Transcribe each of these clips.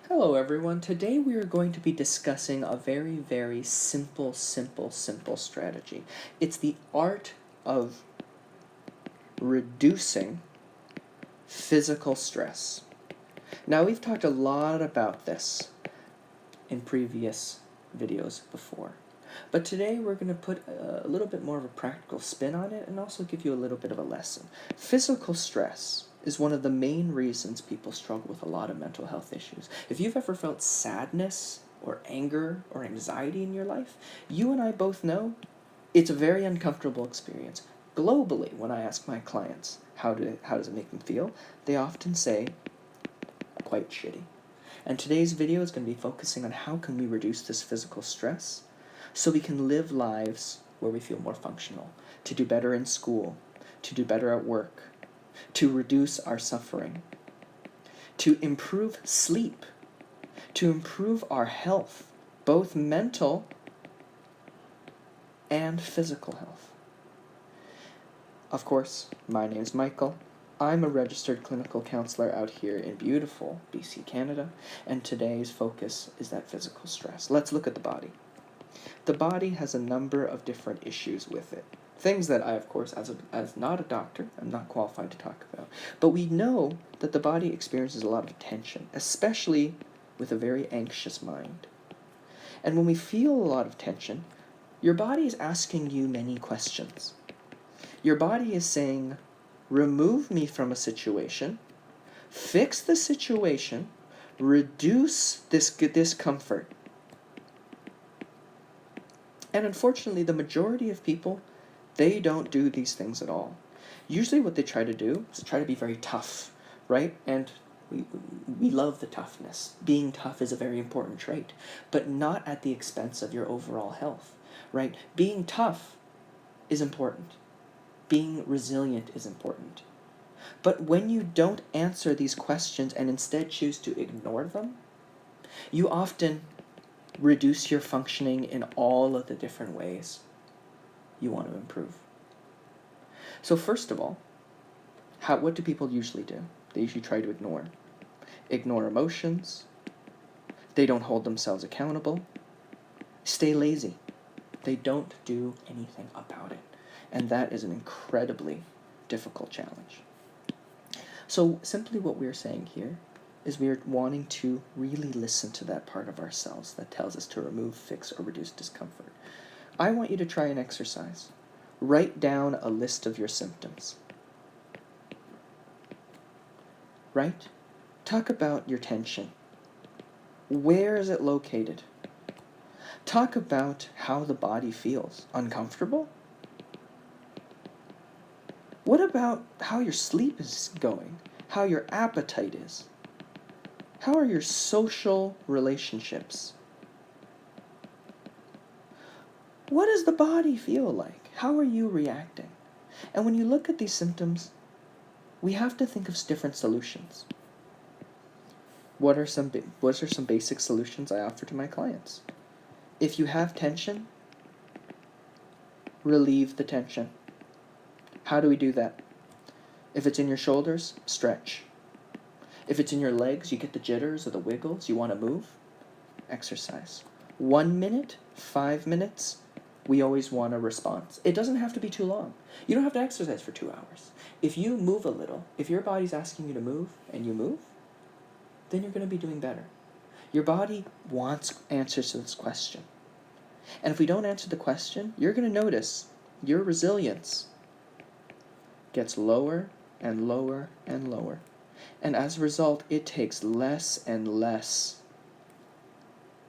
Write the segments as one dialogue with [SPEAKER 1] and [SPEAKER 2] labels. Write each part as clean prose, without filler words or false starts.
[SPEAKER 1] Hello everyone, today we are going to be discussing a very simple strategy. It's the art of reducing physical stress. Now we've talked a lot about this in previous videos before, but today we're going to put a little bit more of a practical spin on it and also give you a little bit of a lesson. Physical stress is one of the main reasons people struggle with a lot of mental health issues. If you've ever felt sadness or anger or anxiety in your life, you and I both know it's a very uncomfortable experience. Globally, when I ask my clients how does it make them feel, they often say quite shitty. And today's video is going to be focusing on how can we reduce this physical stress so we can live lives where we feel more functional, to do better in school, to do better at work, to reduce our suffering, to improve sleep, to improve our health, both mental and physical health. Of course, my name is Michael. I'm a registered clinical counselor out here in beautiful BC, Canada, and today's focus is that physical stress. Let's look at the body. The body has a number of different issues with it. Things that I, of course, as not a doctor, I'm not qualified to talk about. But we know that the body experiences a lot of tension, especially with a very anxious mind. And when we feel a lot of tension, your body is asking you many questions. Your body is saying, remove me from a situation, fix the situation, reduce this discomfort. And unfortunately, the majority of people, they don't do these things at all. Usually what they try to do is try to be very tough, right? And we love the toughness. Being tough is a very important trait, but not at the expense of your overall health, right? Being tough is important. Being resilient is important. But when you don't answer these questions and instead choose to ignore them, you often reduce your functioning in all of the different ways you want to improve. So first of all, what do people usually do? They usually try to ignore emotions. They don't hold themselves accountable. Stay lazy. They don't do anything about it. And that is an incredibly difficult challenge. So simply what we're saying here is we're wanting to really listen to that part of ourselves that tells us to remove, fix, or reduce discomfort. I want you to try an exercise. Write down a list of your symptoms. Right? Talk about your tension. Where is it located? Talk about how the body feels. Uncomfortable? What about how your sleep is going? How your appetite is? How are your social relationships? What does the body feel like? How are you reacting? And when you look at these symptoms, we have to think of different solutions. What are some basic solutions I offer to my clients? If you have tension, relieve the tension. How do we do that? If it's in your shoulders, stretch. If it's in your legs, you get the jitters or the wiggles, you want to move, exercise. 1 minute, 5 minutes, we always want a response. It doesn't have to be too long. You don't have to exercise for 2 hours. If you move a little, if your body's asking you to move and you move, then you're going to be doing better. Your body wants answers to this question. And if we don't answer the question, you're going to notice your resilience gets lower and lower and lower. And as a result, it takes less and less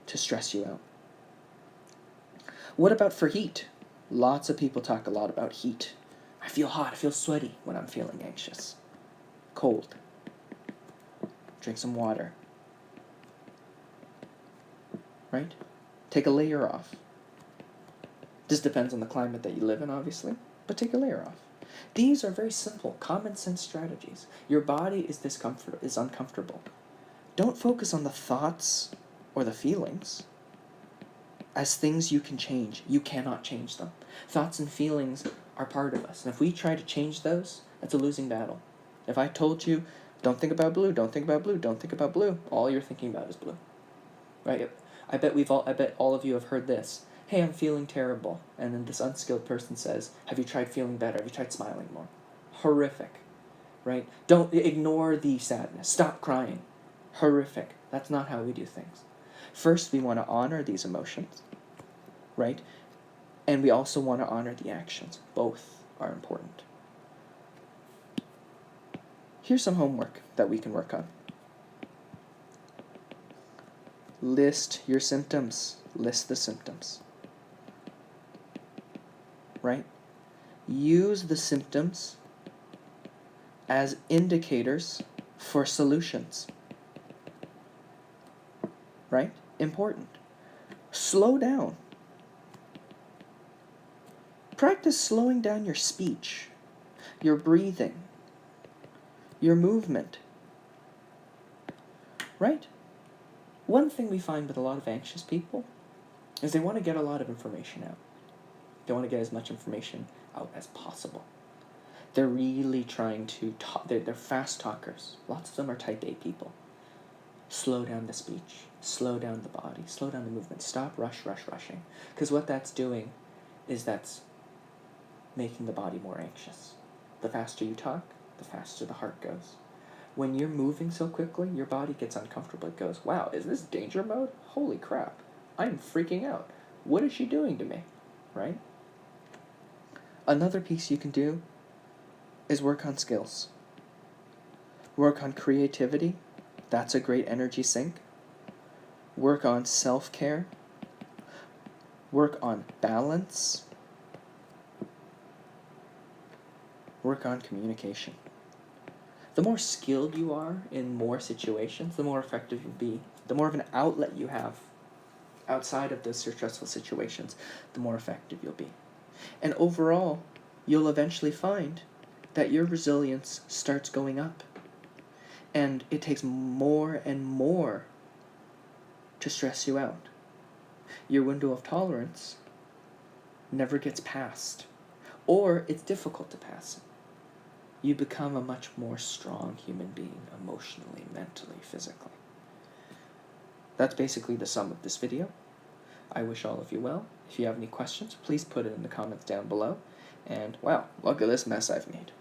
[SPEAKER 1] to stress you out. What about for heat? Lots of people talk a lot about heat. I feel hot, I feel sweaty when I'm feeling anxious. Cold. Drink some water. Right? Take a layer off. This depends on the climate that you live in, obviously, but take a layer off. These are very simple, common sense strategies. Your body is uncomfortable. Don't focus on the thoughts or the feelings as things you can change. You cannot change them. Thoughts and feelings are part of us. And if we try to change those, that's a losing battle. If I told you Don't think about blue, don't think about blue, don't think about blue. All you're thinking about is blue. Right? I bet all of you have heard this. Hey, I'm feeling terrible. And then this unskilled person says, have you tried feeling better? Have you tried smiling more? Horrific. Right? Don't ignore the sadness. Stop crying. Horrific. That's not how we do things. First, we want to honor these emotions, right? And we also want to honor the actions. Both are important. Here's some homework that we can work on. List your symptoms. List the symptoms. Right? Use the symptoms as indicators for solutions. Right? Important. Slow down. Practice slowing down your speech, your breathing, your movement. Right? One thing we find with a lot of anxious people is they want to get a lot of information out. They want to get as much information out as possible. They're really trying to talk. They're fast talkers. Lots of them are type A people. Slow down the speech. Slow down the body. Slow down the movement. Stop rushing. Because what that's doing is that's making the body more anxious. The faster you talk, the faster the heart goes. When you're moving so quickly, your body gets uncomfortable. It goes, wow, is this danger mode? Holy crap. I'm freaking out. What is she doing to me? Right? Another piece you can do is work on skills. Work on creativity. That's a great energy sink. Work on self-care. Work on balance. Work on communication. The more skilled you are in more situations, the more effective you'll be. The more of an outlet you have outside of those stressful situations, the more effective you'll be. And overall, you'll eventually find that your resilience starts going up. And it takes more and more to stress you out. Your window of tolerance never gets passed, or it's difficult to pass it. You become a much more strong human being, emotionally, mentally, physically. That's basically the sum of this video. I wish all of you well. If you have any questions, please put it in the comments down below. And wow, look at this mess I've made.